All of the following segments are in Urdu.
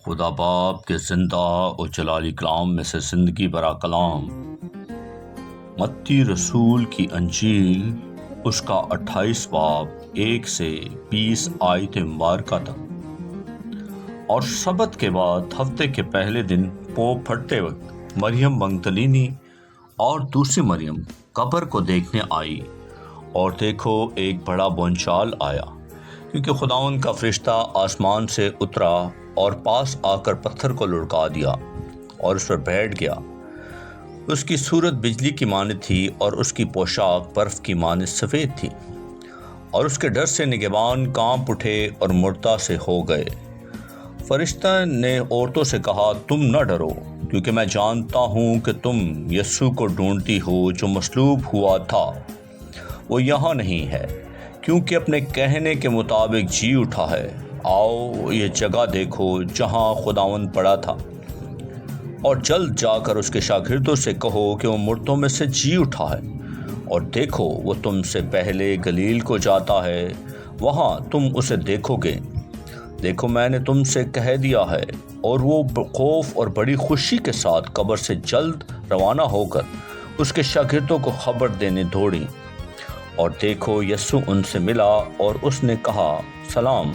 خدا باپ کے زندہ و جلالی کلام میں سے زندگی برا کلام، متی رسول کی انجیل اس کا 28 باب 1 سے 20 آیت مبارکہ تک۔ اور سبت کے بعد ہفتے کے پہلے دن پو پھٹتے وقت مریم مگدلینی اور دوسری مریم قبر کو دیکھنے آئی، اور دیکھو ایک بڑا بونچال آیا، کیونکہ خداوند کا فرشتہ آسمان سے اترا اور پاس آ کر پتھر کو لڑکا دیا اور اس پر بیٹھ گیا۔ اس کی صورت بجلی کی مانند تھی اور اس کی پوشاک برف کی مانند سفید تھی، اور اس کے ڈر سے نگہبان کانپ اٹھے اور مردہ سے ہو گئے۔ فرشتہ نے عورتوں سے کہا، تم نہ ڈرو، کیونکہ میں جانتا ہوں کہ تم یسوع کو ڈھونڈتی ہو جو مصلوب ہوا تھا۔ وہ یہاں نہیں ہے، کیونکہ اپنے کہنے کے مطابق جی اٹھا ہے۔ آؤ یہ جگہ دیکھو جہاں خداوند پڑا تھا، اور جلد جا کر اس کے شاگردوں سے کہو کہ وہ مردوں میں سے جی اٹھا ہے، اور دیکھو وہ تم سے پہلے گلیل کو جاتا ہے، وہاں تم اسے دیکھو گے۔ دیکھو میں نے تم سے کہہ دیا ہے۔ اور وہ خوف اور بڑی خوشی کے ساتھ قبر سے جلد روانہ ہو کر اس کے شاگردوں کو خبر دینے دوڑیں۔ اور دیکھو یسوع ان سے ملا اور اس نے کہا، سلام۔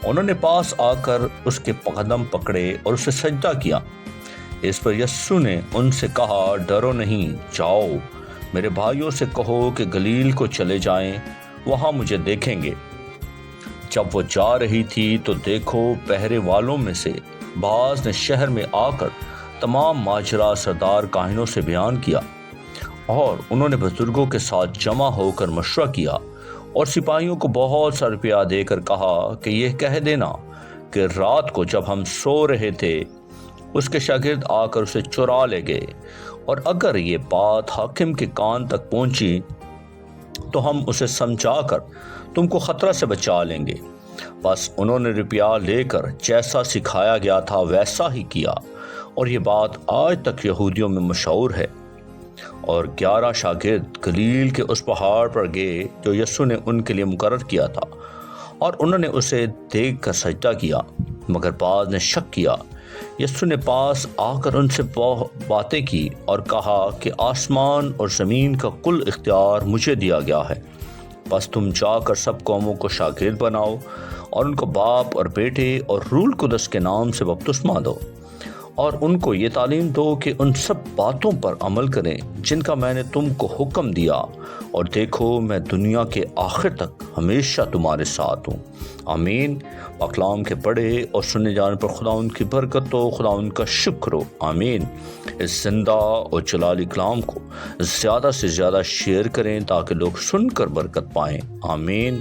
انہوں نے پاس آ کر اس کے قدم پکڑے اور اسے سجدہ کیا۔ اس پر یسوع نے ان سے کہا، ڈرو نہیں، جاؤ میرے بھائیوں سے کہو کہ گلیل کو چلے جائیں، وہاں مجھے دیکھیں گے۔ جب وہ جا رہی تھی تو دیکھو پہرے والوں میں سے بعض نے شہر میں آ کر تمام ماجرا سردار کاہنوں سے بیان کیا، اور انہوں نے بزرگوں کے ساتھ جمع ہو کر مشورہ کیا اور سپاہیوں کو بہت سا روپیہ دے کر کہا کہ یہ کہہ دینا کہ رات کو جب ہم سو رہے تھے اس کے شاگرد آ کر اسے چرا لے گئے، اور اگر یہ بات حاکم کے کان تک پہنچی تو ہم اسے سمجھا کر تم کو خطرہ سے بچا لیں گے۔ بس انہوں نے روپیہ لے کر جیسا سکھایا گیا تھا ویسا ہی کیا، اور یہ بات آج تک یہودیوں میں مشہور ہے۔ اور 11 شاگرد گلیل کے اس پہاڑ پر گئے جو یسوع نے ان کے لیے مقرر کیا تھا، اور انہوں نے اسے دیکھ کر سجدہ کیا، مگر بعض نے شک کیا۔ یسوع نے پاس آ کر ان سے باتیں کی اور کہا کہ آسمان اور زمین کا کل اختیار مجھے دیا گیا ہے، بس تم جا کر سب قوموں کو شاگرد بناؤ اور ان کو باپ اور بیٹے اور روح القدس کے نام سے بپتسمہ دو، اور ان کو یہ تعلیم دو کہ ان سب باتوں پر عمل کریں جن کا میں نے تم کو حکم دیا، اور دیکھو میں دنیا کے آخر تک ہمیشہ تمہارے ساتھ ہوں۔ آمین۔ کلام کے پڑھے اور سننے جانے پر خداوند کی برکت ہو، خداوند کا شکر ہو۔ آمین۔ اس زندہ اور جلالی کلام کو زیادہ سے زیادہ شیئر کریں تاکہ لوگ سن کر برکت پائیں۔ آمین۔